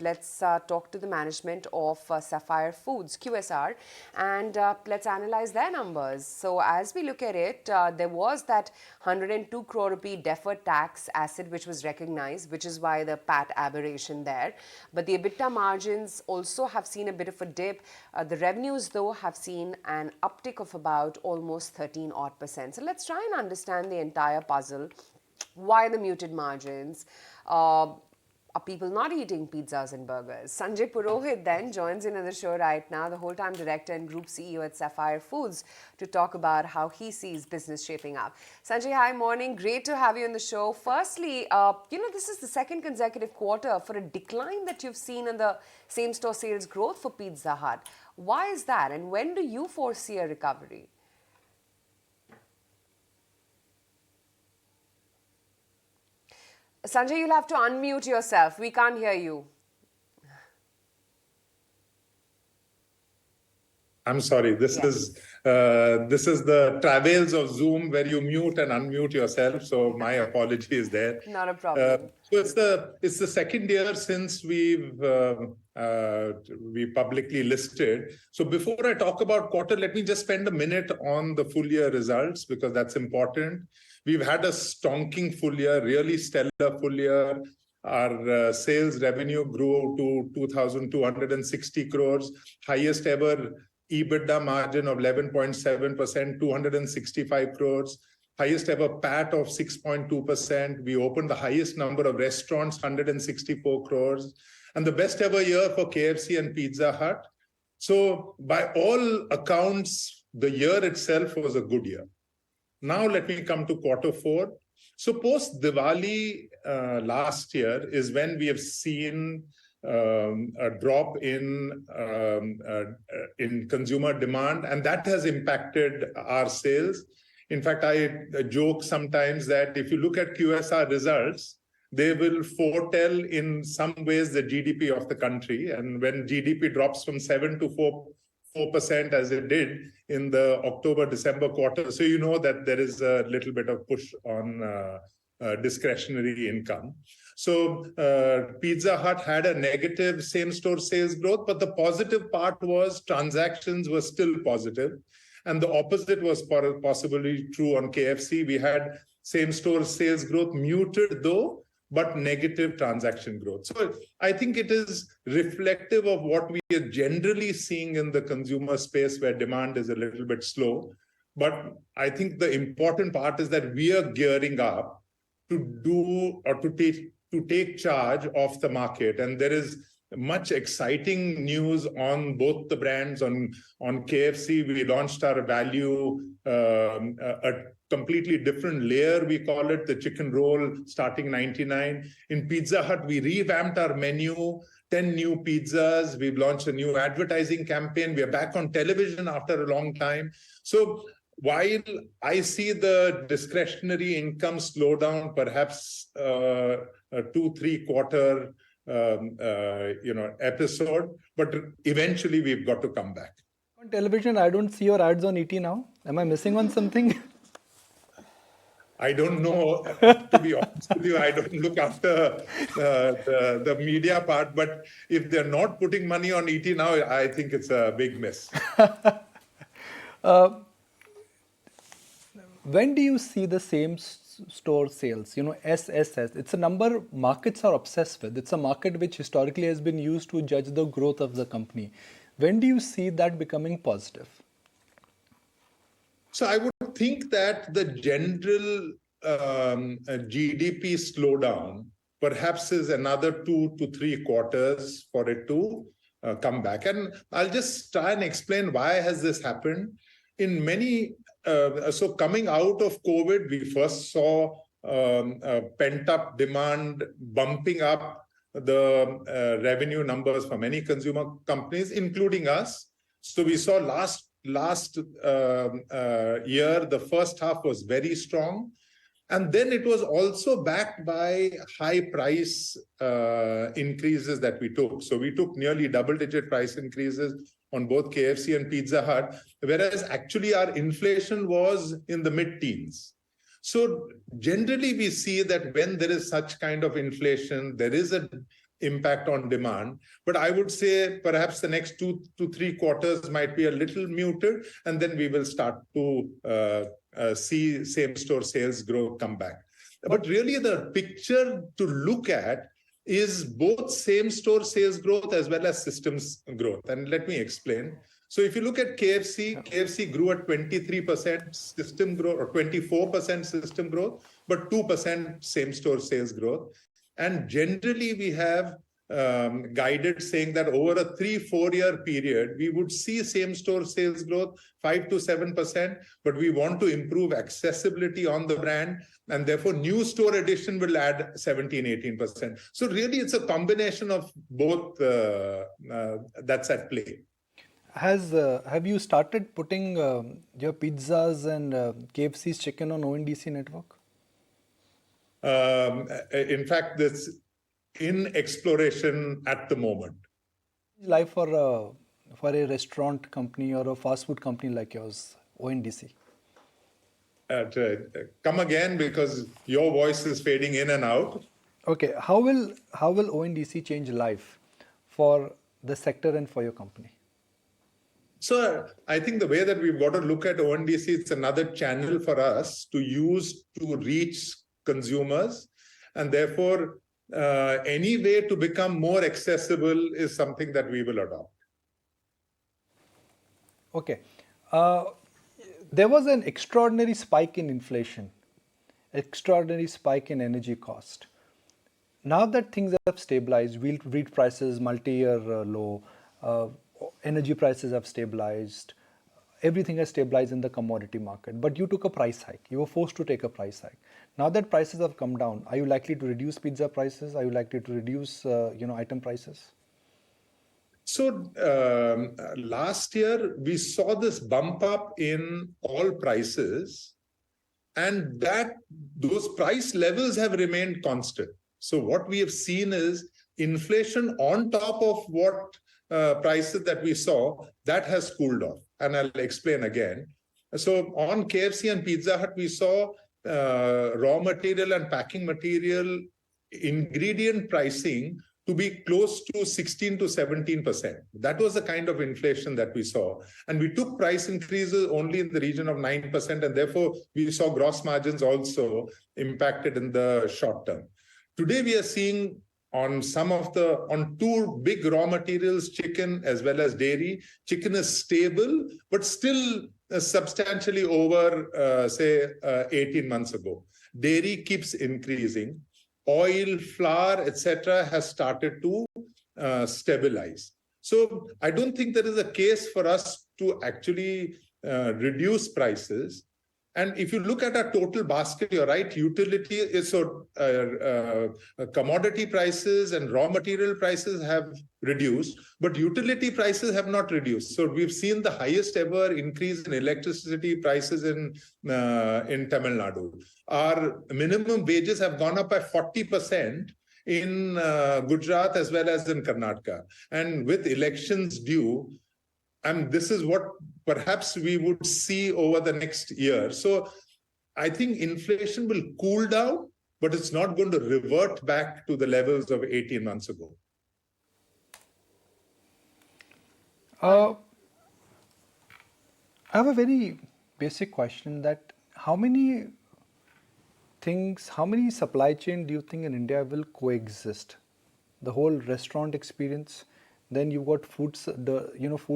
Let's talk to the management of Sapphire Foods, QSR, and let's analyze their numbers. So as we look at it, there was that 102 crore rupee deferred tax asset which was recognized, which is why the PAT aberration there. But the EBITDA margins also have seen a bit of a dip. The revenues, though, have seen an uptick of about almost 13%. So let's try and understand the entire puzzle. Why the muted margins? Are people not eating pizzas and burgers? Sanjay Purohit then joins in on the show right now, the whole-time director and group CEO at Sapphire Foods, to talk about how he sees business shaping up. Sanjay, hi, morning. Great to have you on the show. Firstly, this is the second consecutive quarter for a decline that you've seen in the same-store sales growth for Pizza Hut. Why is that, and when do you foresee a recovery? Sanjay, you'll have to unmute yourself. We can't hear you. I'm sorry. This is the travails of Zoom where you mute and unmute yourself. So my apology is there. Not a problem. So it's the second year since we publicly listed. So before I talk about quarter, let me just spend a minute on the full year results because that's important. We've had a stonking full year, really stellar full year. Our sales revenue grew to 2,260 crores, highest ever EBITDA margin of 11.7%, 265 crores, highest ever PAT of 6.2%. We opened the highest number of restaurants, 164 crores, and the best ever year for KFC and Pizza Hut. So by all accounts, the year itself was a good year. Now let me come to quarter four. So post Diwali last year is when we have seen a drop in consumer demand, and that has impacted our sales. In fact, I joke sometimes that if you look at QSR results, they will foretell in some ways the GDP of the country. And when GDP drops from 7 to 4% as it did in the October-December quarter, so you know that there is a little bit of push on discretionary income. So Pizza Hut had a negative same-store sales growth, but the positive part was transactions were still positive. And the opposite was possibly true on KFC. We had same-store sales growth muted though, but negative transaction growth. So I think it is reflective of what we are generally seeing in the consumer space where demand is a little bit slow. But I think the important part is that we are gearing up to do or to take charge of the market. And there is much exciting news on both the brands. On KFC, we launched our value, a completely different layer, we call it, the chicken roll starting 99. In Pizza Hut, we revamped our menu, 10 new pizzas. We've launched a new advertising campaign. We are back on television after a long time. So while I see the discretionary income slow down, perhaps a 2-3 quarter episode, but eventually we've got to come back. On television, I don't see your ads on ET now. Am I missing on something? I don't know. To be honest with you, I don't look after the media part, but if they're not putting money on ET now, I think it's a big miss. When do you see the same store sales, SSS? It's a number markets are obsessed with. It's a market which historically has been used to judge the growth of the company. When do you see that becoming positive? So I would think that the general GDP slowdown perhaps is another 2 to 3 quarters for it to come back. And I'll just try and explain why has this happened. In many so coming out of COVID, we first saw pent-up demand bumping up the revenue numbers for many consumer companies, including us. So we saw last year, the first half was very strong. And then it was also backed by high price increases that we took. So we took nearly double-digit price increases on both KFC and Pizza Hut, whereas actually our inflation was in the mid-teens. So generally we see that when there is such kind of inflation, there is a impact on demand. But I would say perhaps the next 2 to 3 quarters might be a little muted, and then we will start to see same-store sales growth come back. But really the picture to look at is both same-store sales growth as well as systems growth. And let me explain. So if you look at KFC grew at 23% system growth or 24% system growth, but 2% same-store sales growth. And generally we have guided saying that over a 3-4 year period, we would see same-store sales growth 5 to 7%, but we want to improve accessibility on the brand, and therefore new store addition will add 17-18%. So really it's a combination of both that's at play. Have you started putting your pizzas and KFC's chicken on ONDC network? In fact, this in exploration at the moment. Life for a restaurant company or a fast food company like yours, ONDC? Come again, because your voice is fading in and out. Okay, how will ONDC change life for the sector and for your company? So I think the way that we've got to look at ONDC, it's another channel for us to use to reach consumers, and therefore any way to become more accessible is something that we will adopt. Okay. There was an extraordinary spike in inflation, extraordinary spike in energy cost. Now that things have stabilized, wheat prices multi-year low, energy prices have stabilized, everything has stabilized in the commodity market, but you took a price hike. You were forced to take a price hike. Now that prices have come down, are you likely to reduce pizza prices? Are you likely to reduce item prices? So last year, we saw this bump up in all prices, and those price levels have remained constant. So what we have seen is inflation on top of what prices that we saw, that has cooled off. And I'll explain again. So on KFC and Pizza Hut, we saw raw material and packing material ingredient pricing to be close to 16 to 17%. That was the kind of inflation that we saw. And we took price increases only in the region of 9%, and therefore we saw gross margins also impacted in the short term. Today we are seeing on two big raw materials, chicken as well as dairy. Chicken is stable, but still substantially over, say, 18 months ago. Dairy keeps increasing. Oil, flour, etc. has started to stabilize. So I don't think there is a case for us to actually reduce prices. And if you look at our total basket, you're right, utility is commodity prices and raw material prices have reduced, but utility prices have not reduced. So we've seen the highest ever increase in electricity prices in Tamil Nadu. Our minimum wages have gone up by 40% in Gujarat as well as in Karnataka. And with elections due, and this is what perhaps we would see over the next year. So I think inflation will cool down, but it's not going to revert back to the levels of 18 months ago. I have a very basic question that how many supply chain do you think in India will coexist? The whole restaurant experience, then you've got food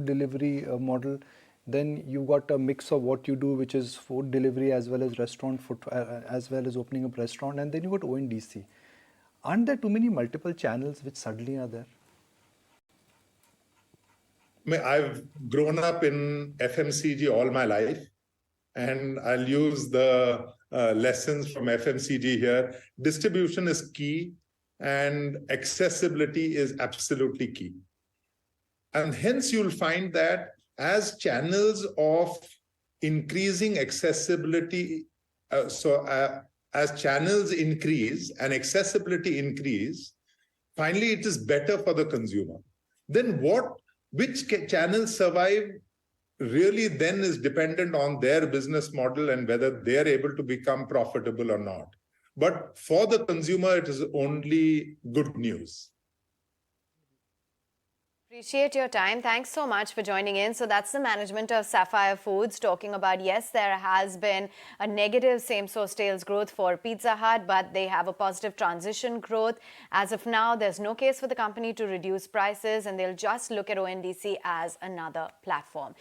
delivery model, then you've got a mix of what you do, which is food delivery as well as restaurant food, as well as opening up restaurant, and then you've got ONDC. Aren't there too many multiple channels which suddenly are there? I've grown up in FMCG all my life, and I'll use the lessons from FMCG here. Distribution is key, and accessibility is absolutely key. And hence you'll find that as channels of increasing accessibility, as channels increase and accessibility increase, finally it is better for the consumer. Then which channels survive really then is dependent on their business model and whether they are able to become profitable or not. But for the consumer, it is only good news. Appreciate your time. Thanks so much for joining in. So that's the management of Sapphire Foods talking about, yes, there has been a negative same-store sales growth for Pizza Hut, but they have a positive transition growth. As of now, there's no case for the company to reduce prices, and they'll just look at ONDC as another platform.